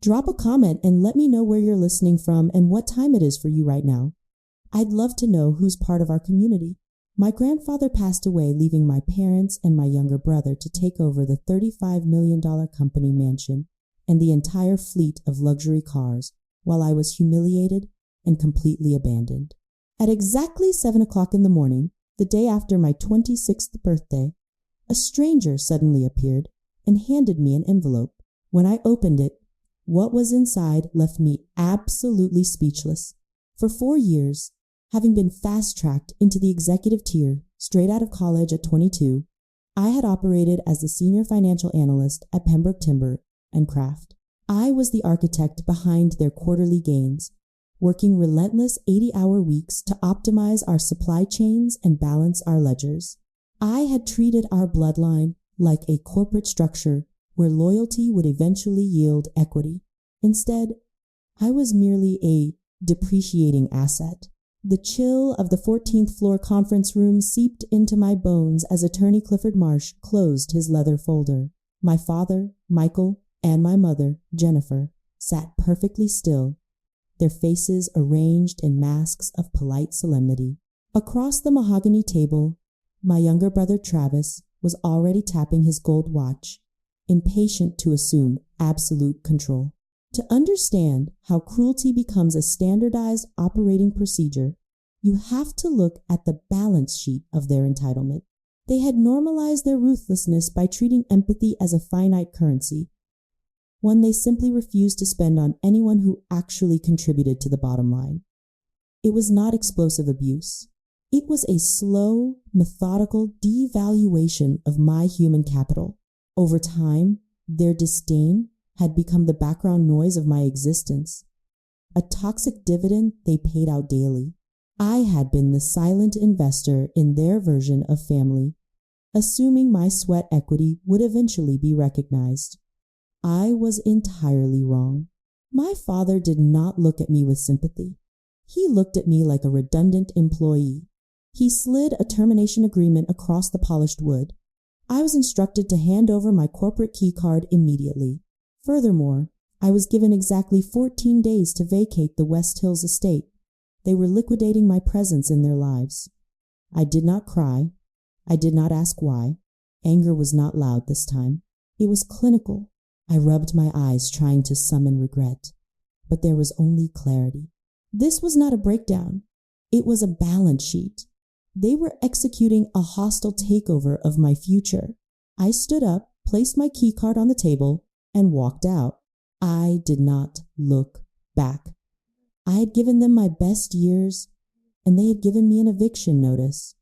Drop a comment and let me know where you're listening from and what time it is for you right now. I'd love to know who's part of our community. My grandfather passed away, leaving my parents and my younger brother to take over the $35 million company mansion and the entire fleet of luxury cars while I was humiliated and completely abandoned. At exactly 7 o'clock in the morning, the day after my 26th birthday, a stranger suddenly appeared and handed me an envelope. When I opened it, what was inside left me absolutely speechless. For 4 years, having been fast-tracked into the executive tier straight out of college at 22, I had operated as the senior financial analyst at Pembroke Timber and Craft. I was the architect behind their quarterly gains, working relentless 80-hour weeks to optimize our supply chains and balance our ledgers. I had treated our bloodline like a corporate structure where loyalty would eventually yield equity. Instead, I was merely a depreciating asset. The chill of the 14th floor conference room seeped into my bones as attorney Clifford Marsh closed his leather folder. My father, Michael, and my mother, Jennifer, sat perfectly still, their faces arranged in masks of polite solemnity. Across the mahogany table, my younger brother Travis was already tapping his gold watch, impatient to assume absolute control. To understand how cruelty becomes a standardized operating procedure, you have to look at the balance sheet of their entitlement. They had normalized their ruthlessness by treating empathy as a finite currency, one they simply refused to spend on anyone who actually contributed to the bottom line. It was not explosive abuse. It was a slow, methodical devaluation of my human capital. Over time, their disdain had become the background noise of my existence, a toxic dividend they paid out daily. I had been the silent investor in their version of family, assuming my sweat equity would eventually be recognized. I was entirely wrong. My father did not look at me with sympathy. He looked at me like a redundant employee. He slid a termination agreement across the polished wood. I was instructed to hand over my corporate key card immediately. Furthermore, I was given exactly 14 days to vacate the West Hills estate. They were liquidating my presence in their lives. I did not cry. I did not ask why. Anger was not loud this time. It was clinical. I rubbed my eyes trying to summon regret, but there was only clarity. This was not a breakdown. It was a balance sheet. They were executing a hostile takeover of my future. I stood up, placed my key card on the table, and walked out. I did not look back. I had given them my best years, and they had given me an eviction notice.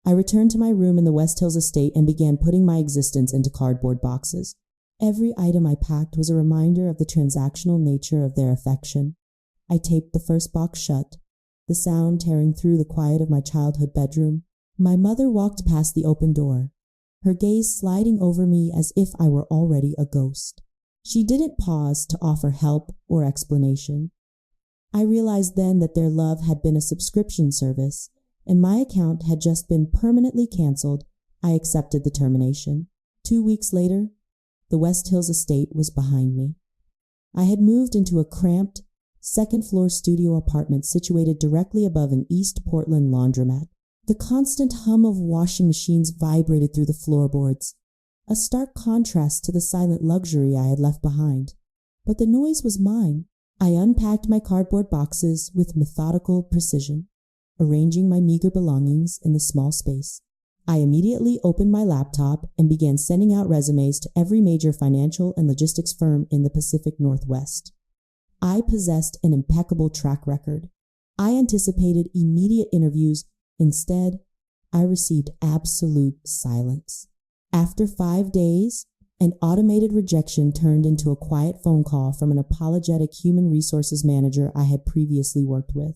I returned to my room in the West Hills estate and began putting my existence into cardboard boxes. Every item I packed was a reminder of the transactional nature of their affection. I taped the first box shut, the sound tearing through the quiet of my childhood bedroom. My mother walked past the open door, her gaze sliding over me as if I were already a ghost. She didn't pause to offer help or explanation. I realized then that their love had been a subscription service, and my account had just been permanently canceled. I accepted the termination. 2 weeks later, the West Hills estate was behind me. I had moved into a cramped, second-floor studio apartment situated directly above an East Portland laundromat. The constant hum of washing machines vibrated through the floorboards, a stark contrast to the silent luxury I had left behind. But the noise was mine. I unpacked my cardboard boxes with methodical precision, arranging my meager belongings in the small space. I immediately opened my laptop and began sending out resumes to every major financial and logistics firm in the Pacific Northwest. I possessed an impeccable track record. I anticipated immediate interviews. Instead, I received absolute silence. After 5 days, an automated rejection turned into a quiet phone call from an apologetic human resources manager I had previously worked with.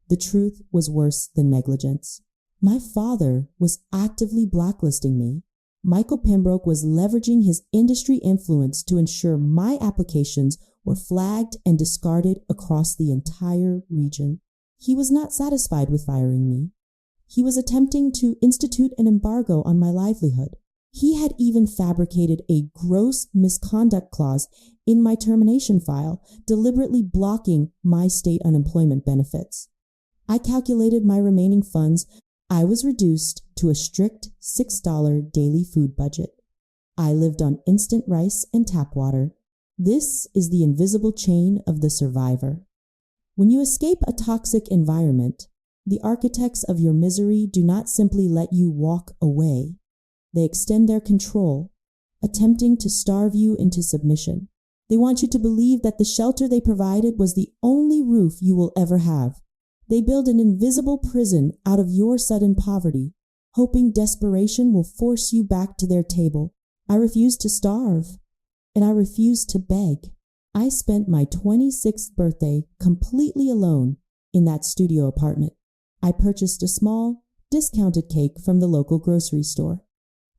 The truth was worse than negligence. My father was actively blacklisting me. Michael Pembroke was leveraging his industry influence to ensure my applications were flagged and discarded across the entire region. He was not satisfied with firing me. He was attempting to institute an embargo on my livelihood. He had even fabricated a gross misconduct clause in my termination file, deliberately blocking my state unemployment benefits. I calculated my remaining funds. I was reduced to a strict $6 daily food budget. I lived on instant rice and tap water. This is the invisible chain of the survivor. When you escape a toxic environment, the architects of your misery do not simply let you walk away. They extend their control, attempting to starve you into submission. They want you to believe that the shelter they provided was the only roof you will ever have. They build an invisible prison out of your sudden poverty, hoping desperation will force you back to their table. I refused to starve, and I refused to beg. I spent my 26th birthday completely alone in that studio apartment. I purchased a small, discounted cake from the local grocery store.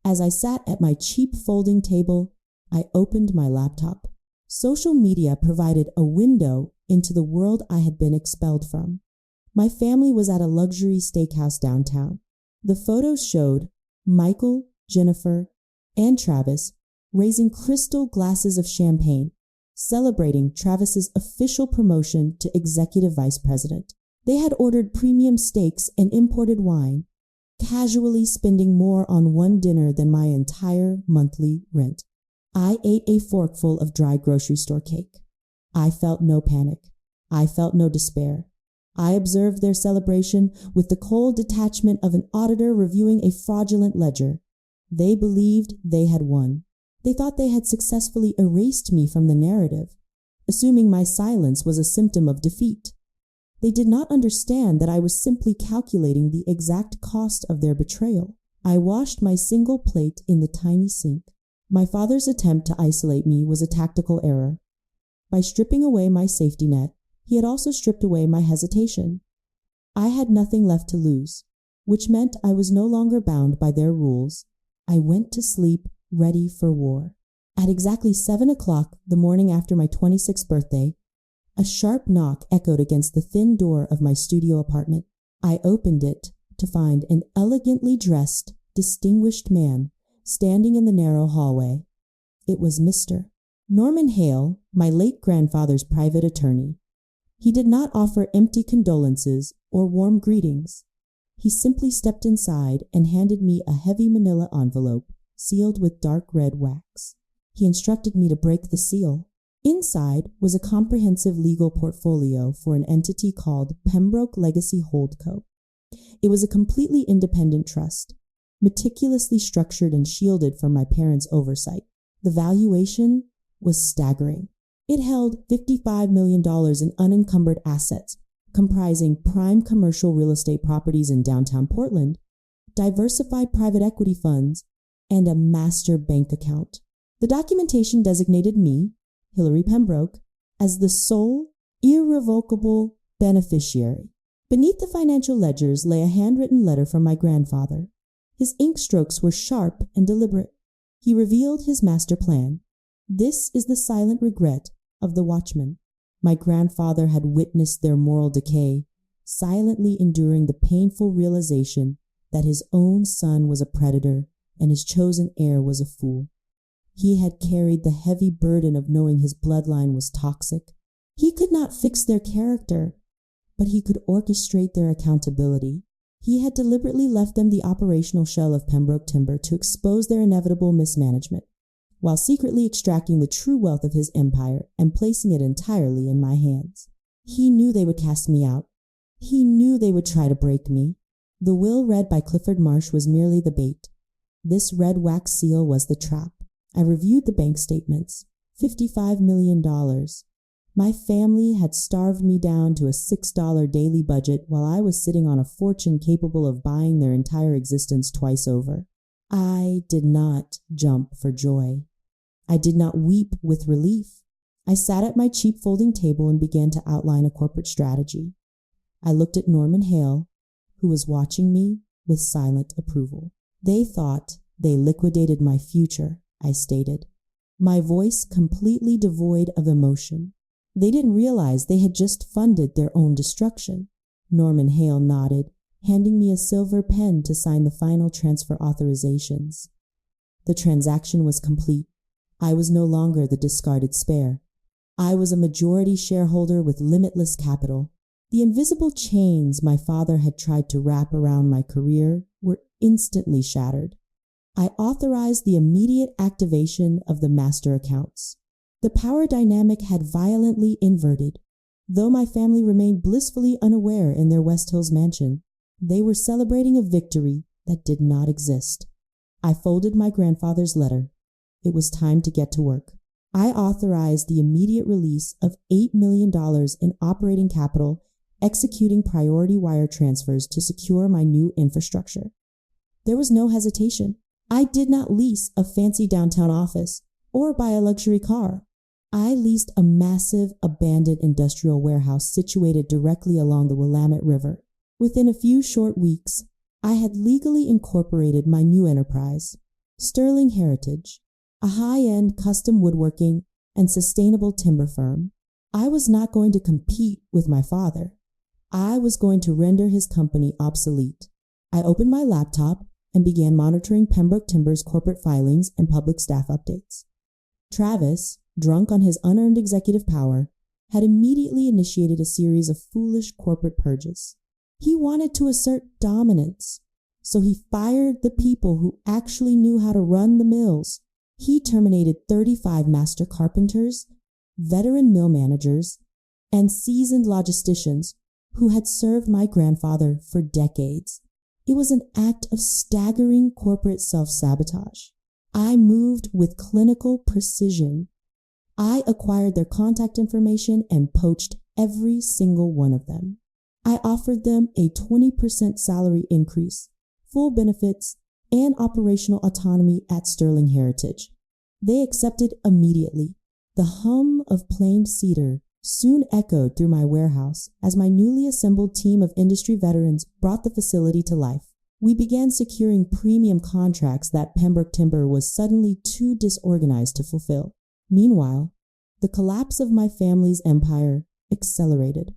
As I sat at my cheap folding table, I opened my laptop. Social media provided a window into the world I had been expelled from. My family was at a luxury steakhouse downtown. The photos showed Michael, Jennifer, and Travis raising crystal glasses of champagne, celebrating Travis's official promotion to executive vice president. They had ordered premium steaks and imported wine, casually spending more on one dinner than my entire monthly rent. I ate a forkful of dry grocery store cake. I felt no panic. I felt no despair. I observed their celebration with the cold detachment of an auditor reviewing a fraudulent ledger. They believed they had won. They thought they had successfully erased me from the narrative, assuming my silence was a symptom of defeat. They did not understand that I was simply calculating the exact cost of their betrayal. I washed my single plate in the tiny sink. My father's attempt to isolate me was a tactical error. By stripping away my safety net, he had also stripped away my hesitation. I had nothing left to lose, which meant I was no longer bound by their rules. I went to sleep ready for war. At exactly 7 o'clock the morning after my 26th birthday, a sharp knock echoed against the thin door of my studio apartment. I opened it to find an elegantly dressed, distinguished man standing in the narrow hallway. It was Mr. Norman Hale, my late grandfather's private attorney. He did not offer empty condolences or warm greetings. He simply stepped inside and handed me a heavy manila envelope sealed with dark red wax. He instructed me to break the seal. Inside was a comprehensive legal portfolio for an entity called Pembroke Legacy Holdco. It was a completely independent trust, meticulously structured and shielded from my parents' oversight. The valuation was staggering. It held $55 million in unencumbered assets, comprising prime commercial real estate properties in downtown Portland, diversified private equity funds, and a master bank account. The documentation designated me, Hillary Pembroke, as the sole, irrevocable beneficiary. Beneath the financial ledgers lay a handwritten letter from my grandfather. His ink strokes were sharp and deliberate. He revealed his master plan. This is the silent regret of the watchman. My grandfather had witnessed their moral decay, silently enduring the painful realization that his own son was a predator and his chosen heir was a fool. He had carried the heavy burden of knowing his bloodline was toxic. He could not fix their character, but he could orchestrate their accountability. He had deliberately left them the operational shell of Pembroke Timber to expose their inevitable mismanagement, while secretly extracting the true wealth of his empire and placing it entirely in my hands. He knew they would cast me out. He knew they would try to break me. The will read by Clifford Marsh was merely the bait. This red wax seal was the trap. I reviewed the bank statements. $55 million. My family had starved me down to a $6 daily budget while I was sitting on a fortune capable of buying their entire existence twice over. I did not jump for joy. I did not weep with relief. I sat at my cheap folding table and began to outline a corporate strategy. I looked at Norman Hale, who was watching me with silent approval. They thought they liquidated my future, I stated, my voice completely devoid of emotion. They didn't realize they had just funded their own destruction. Norman Hale nodded, handing me a silver pen to sign the final transfer authorizations. The transaction was complete. I was no longer the discarded spare. I was a majority shareholder with limitless capital. The invisible chains my father had tried to wrap around my career were instantly shattered. I authorized the immediate activation of the master accounts. The power dynamic had violently inverted. Though my family remained blissfully unaware in their West Hills mansion, they were celebrating a victory that did not exist. I folded my grandfather's letter. It was time to get to work. I authorized the immediate release of $8 million in operating capital, executing priority wire transfers to secure my new infrastructure. There was no hesitation. I did not lease a fancy downtown office or buy a luxury car. I leased a massive abandoned industrial warehouse situated directly along the Willamette River. Within a few short weeks, I had legally incorporated my new enterprise, Sterling Heritage, a high-end custom woodworking and sustainable timber firm. I was not going to compete with my father. I was going to render his company obsolete. I opened my laptop and began monitoring Pembroke Timber's corporate filings and public staff updates. Travis, drunk on his unearned executive power, had immediately initiated a series of foolish corporate purges. He wanted to assert dominance, so he fired the people who actually knew how to run the mills. He terminated 35 master carpenters, veteran mill managers, and seasoned logisticians who had served my grandfather for decades. It was an act of staggering corporate self-sabotage. I moved with clinical precision. I acquired their contact information and poached every single one of them. I offered them a 20% salary increase, full benefits, and operational autonomy at Sterling Heritage. They accepted immediately. The hum of planed cedar soon echoed through my warehouse as my newly assembled team of industry veterans brought the facility to life. We began securing premium contracts that Pembroke Timber was suddenly too disorganized to fulfill. Meanwhile, the collapse of my family's empire accelerated.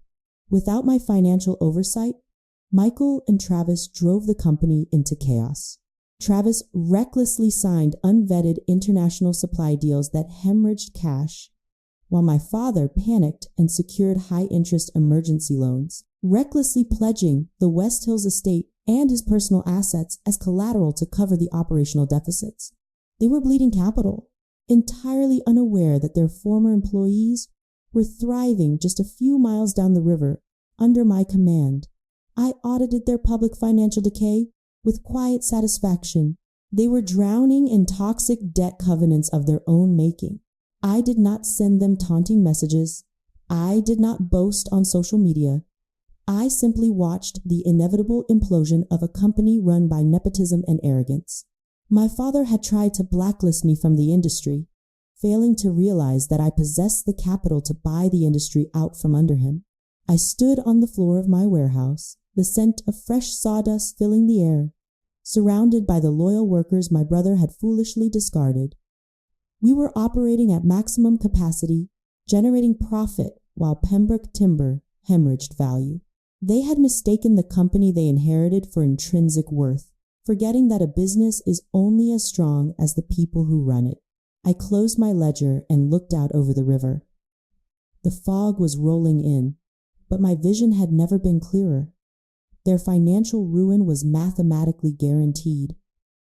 Without my financial oversight, Michael and Travis drove the company into chaos. Travis recklessly signed unvetted international supply deals that hemorrhaged cash, while my father panicked and secured high-interest emergency loans, recklessly pledging the West Hills estate and his personal assets as collateral to cover the operational deficits. They were bleeding capital, entirely unaware that their former employees were thriving just a few miles down the river under my command. I audited their public financial decay with quiet satisfaction. They were drowning in toxic debt covenants of their own making. I did not send them taunting messages. I did not boast on social media. I simply watched the inevitable implosion of a company run by nepotism and arrogance. My father had tried to blacklist me from the industry, failing to realize that I possessed the capital to buy the industry out from under him. I stood on the floor of my warehouse, the scent of fresh sawdust filling the air, surrounded by the loyal workers my brother had foolishly discarded. We were operating at maximum capacity, generating profit while Pembroke Timber hemorrhaged value. They had mistaken the company they inherited for intrinsic worth, forgetting that a business is only as strong as the people who run it. I closed my ledger and looked out over the river. The fog was rolling in, but my vision had never been clearer. Their financial ruin was mathematically guaranteed,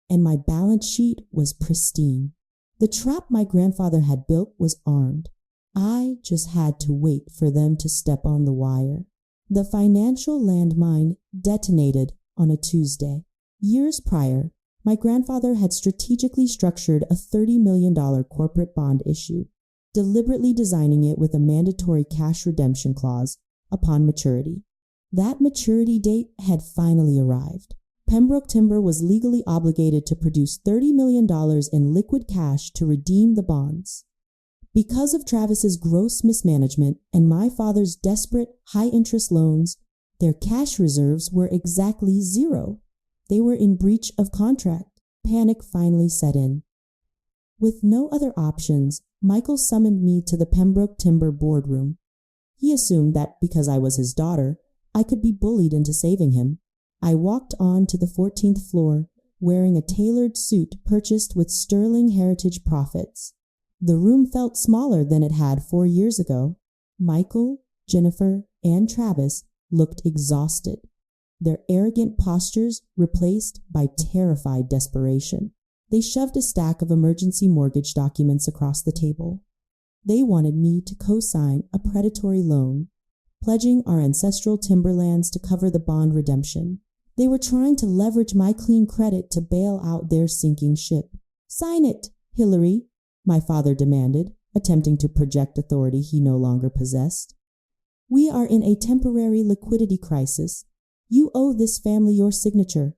and my balance sheet was pristine. The trap my grandfather had built was armed. I just had to wait for them to step on the wire. The financial landmine detonated on a Tuesday. Years prior, my grandfather had strategically structured a $30 million corporate bond issue, deliberately designing it with a mandatory cash redemption clause upon maturity. That maturity date had finally arrived. Pembroke Timber was legally obligated to produce $30 million in liquid cash to redeem the bonds. Because of Travis's gross mismanagement and my father's desperate high-interest loans, their cash reserves were exactly zero. They were in breach of contract. Panic finally set in. With no other options, Michael summoned me to the Pembroke Timber boardroom. He assumed that because I was his daughter, I could be bullied into saving him. I walked on to the 14th floor, wearing a tailored suit purchased with sterling heritage profits. The room felt smaller than it had 4 years ago. Michael, Jennifer, and Travis looked exhausted, their arrogant postures replaced by terrified desperation. They shoved a stack of emergency mortgage documents across the table. They wanted me to co-sign a predatory loan, pledging our ancestral timberlands to cover the bond redemption. They were trying to leverage my clean credit to bail out their sinking ship. "Sign it, Hillary," my father demanded, attempting to project authority he no longer possessed. "We are in a temporary liquidity crisis. You owe this family your signature."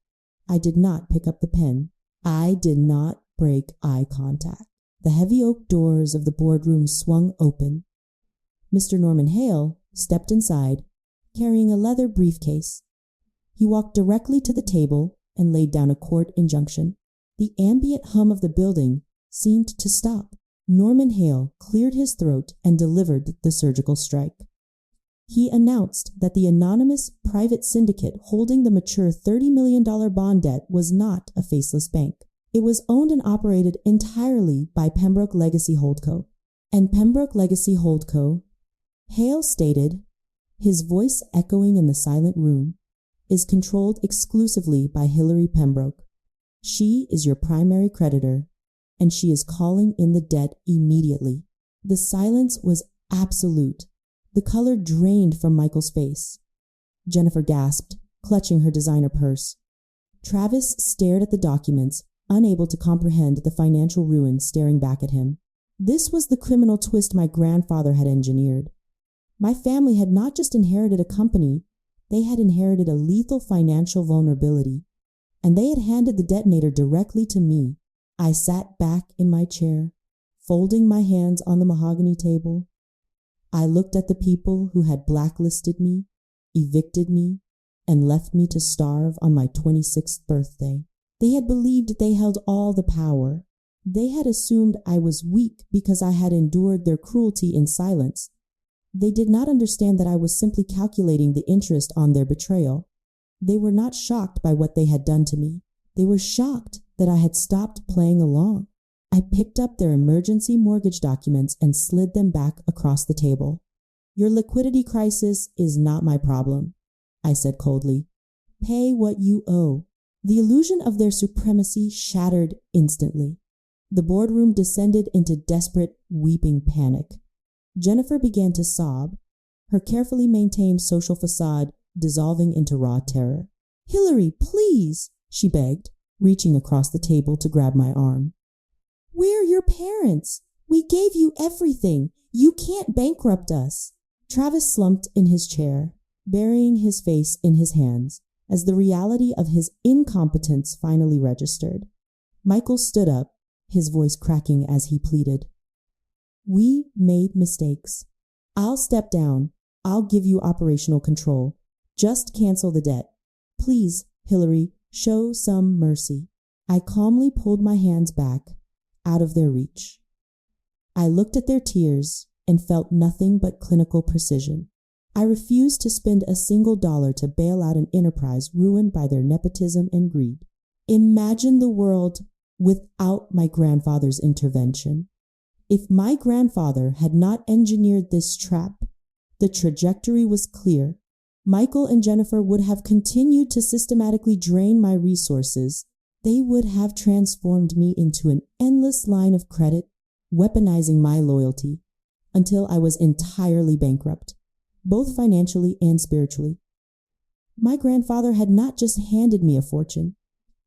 I did not pick up the pen. I did not break eye contact. The heavy oak doors of the boardroom swung open. Mr. Norman Hale stepped inside, carrying a leather briefcase. He walked directly to the table and laid down a court injunction. The ambient hum of the building seemed to stop. Norman Hale cleared his throat and delivered the surgical strike. He announced that the anonymous private syndicate holding the mature $30 million bond debt was not a faceless bank. It was owned and operated entirely by Pembroke Legacy Holdco. And Pembroke Legacy Holdco, Hale stated, his voice echoing in the silent room, is controlled exclusively by Hillary Pembroke. She is your primary creditor, and she is calling in the debt immediately. The silence was absolute. The color drained from Michael's face. Jennifer gasped, clutching her designer purse. Travis stared at the documents, unable to comprehend the financial ruin staring back at him. This was the criminal twist my grandfather had engineered. My family had not just inherited a company, they had inherited a lethal financial vulnerability, and they had handed the detonator directly to me. I sat back in my chair, folding my hands on the mahogany table. I looked at the people who had blacklisted me, evicted me, and left me to starve on my 26th birthday. They had believed they held all the power. They had assumed I was weak because I had endured their cruelty in silence. They did not understand that I was simply calculating the interest on their betrayal. They were not shocked by what they had done to me. They were shocked that I had stopped playing along. I picked up their emergency mortgage documents and slid them back across the table. "Your liquidity crisis is not my problem," I said coldly. "Pay what you owe." The illusion of their supremacy shattered instantly. The boardroom descended into desperate, weeping panic. Jennifer began to sob, her carefully maintained social facade dissolving into raw terror. "Hillary, please," she begged, reaching across the table to grab my arm. "We're your parents. We gave you everything. You can't bankrupt us." Travis slumped in his chair, burying his face in his hands, as the reality of his incompetence finally registered. Michael stood up, his voice cracking as he pleaded. "We made mistakes. I'll step down. I'll give you operational control. Just cancel the debt. Please, Hillary, show some mercy." I calmly pulled my hands back, out of their reach. I looked at their tears and felt nothing but clinical precision. I refused to spend a single dollar to bail out an enterprise ruined by their nepotism and greed. Imagine the world without my grandfather's intervention. If my grandfather had not engineered this trap, the trajectory was clear. Michael and Jennifer would have continued to systematically drain my resources. They would have transformed me into an endless line of credit, weaponizing my loyalty, until I was entirely bankrupt, both financially and spiritually. My grandfather had not just handed me a fortune.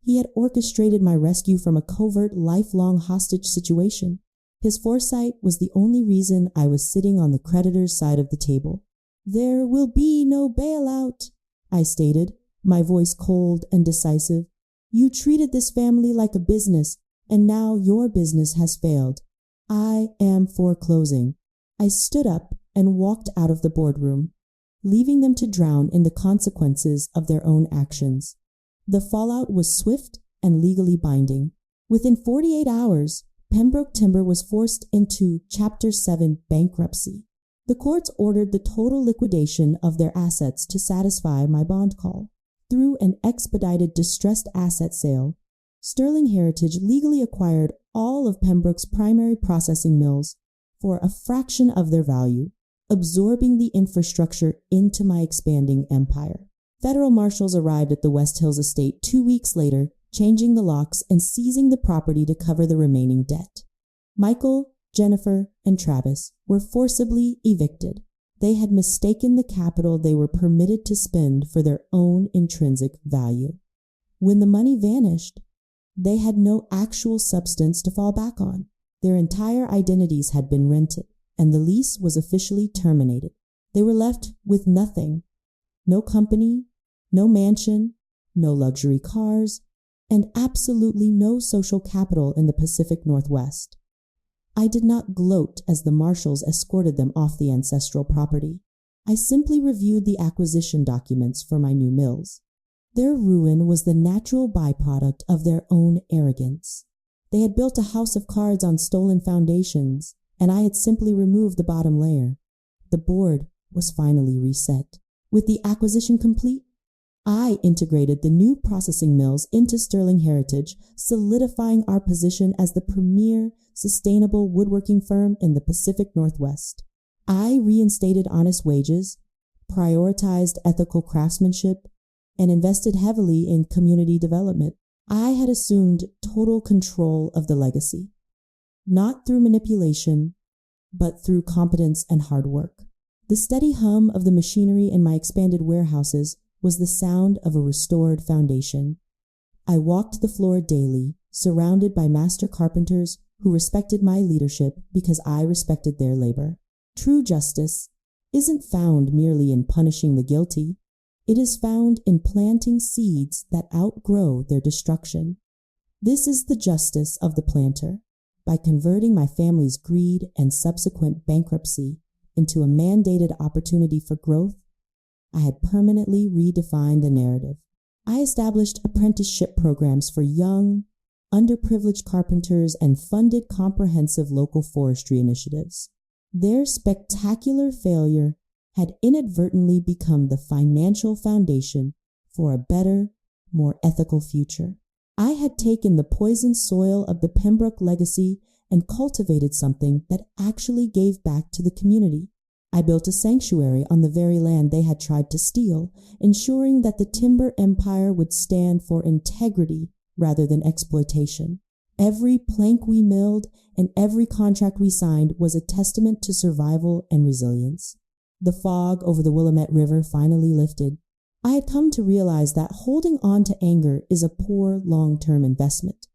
He had orchestrated my rescue from a covert, lifelong hostage situation. His foresight was the only reason I was sitting on the creditor's side of the table. "There will be no bailout," I stated, my voice cold and decisive. "You treated this family like a business, and now your business has failed. I am foreclosing." I stood up and walked out of the boardroom, leaving them to drown in the consequences of their own actions. The fallout was swift and legally binding. Within 48 hours, Pembroke Timber was forced into Chapter 7 bankruptcy. The courts ordered the total liquidation of their assets to satisfy my bond call. Through an expedited distressed asset sale, Sterling Heritage legally acquired all of Pembroke's primary processing mills for a fraction of their value, absorbing the infrastructure into my expanding empire. Federal marshals arrived at the West Hills estate 2 weeks later, changing the locks and seizing the property to cover the remaining debt. Michael, Jennifer, and Travis were forcibly evicted. They had mistaken the capital they were permitted to spend for their own intrinsic value. When the money vanished, they had no actual substance to fall back on. Their entire identities had been rented, and the lease was officially terminated. They were left with nothing. No company, no mansion, no luxury cars, and absolutely no social capital in the Pacific Northwest. I did not gloat as the marshals escorted them off the ancestral property. I simply reviewed the acquisition documents for my new mills. Their ruin was the natural byproduct of their own arrogance. They had built a house of cards on stolen foundations, and I had simply removed the bottom layer. The board was finally reset. With the acquisition complete, I integrated the new processing mills into Sterling Heritage, solidifying our position as the premier sustainable woodworking firm in the Pacific Northwest. I reinstated honest wages, prioritized ethical craftsmanship, and invested heavily in community development. I had assumed total control of the legacy, not through manipulation, but through competence and hard work. The steady hum of the machinery in my expanded warehouses was the sound of a restored foundation. I walked the floor daily, surrounded by master carpenters who respected my leadership because I respected their labor. True justice isn't found merely in punishing the guilty. It is found in planting seeds that outgrow their destruction. This is the justice of the planter. By converting my family's greed and subsequent bankruptcy into a mandated opportunity for growth, I had permanently redefined the narrative. I established apprenticeship programs for young, underprivileged carpenters and funded comprehensive local forestry initiatives. Their spectacular failure had inadvertently become the financial foundation for a better, more ethical future. I had taken the poisoned soil of the Pembroke legacy and cultivated something that actually gave back to the community. I built a sanctuary on the very land they had tried to steal, ensuring that the timber empire would stand for integrity rather than exploitation. Every plank we milled and every contract we signed was a testament to survival and resilience. The fog over the Willamette River finally lifted. I had come to realize that holding on to anger is a poor long-term investment.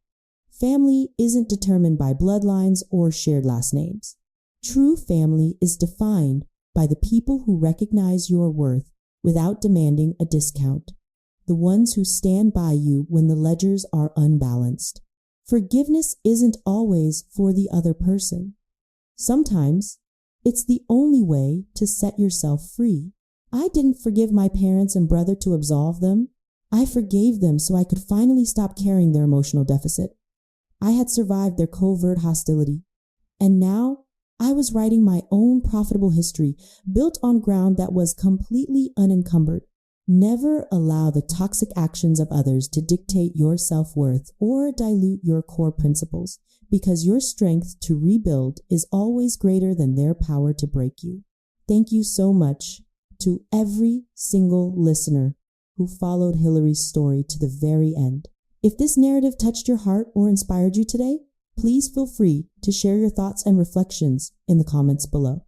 Family isn't determined by bloodlines or shared last names. True family is defined by the people who recognize your worth without demanding a discount, the ones who stand by you when the ledgers are unbalanced. Forgiveness isn't always for the other person. Sometimes it's the only way to set yourself free. I didn't forgive my parents and brother to absolve them. I forgave them so I could finally stop carrying their emotional deficit. I had survived their covert hostility, and now I was writing my own profitable history built on ground that was completely unencumbered. Never allow the toxic actions of others to dictate your self-worth or dilute your core principles, because your strength to rebuild is always greater than their power to break you. Thank you so much to every single listener who followed Hillary's story to the very end. If this narrative touched your heart or inspired you today, please feel free to share your thoughts and reflections in the comments below.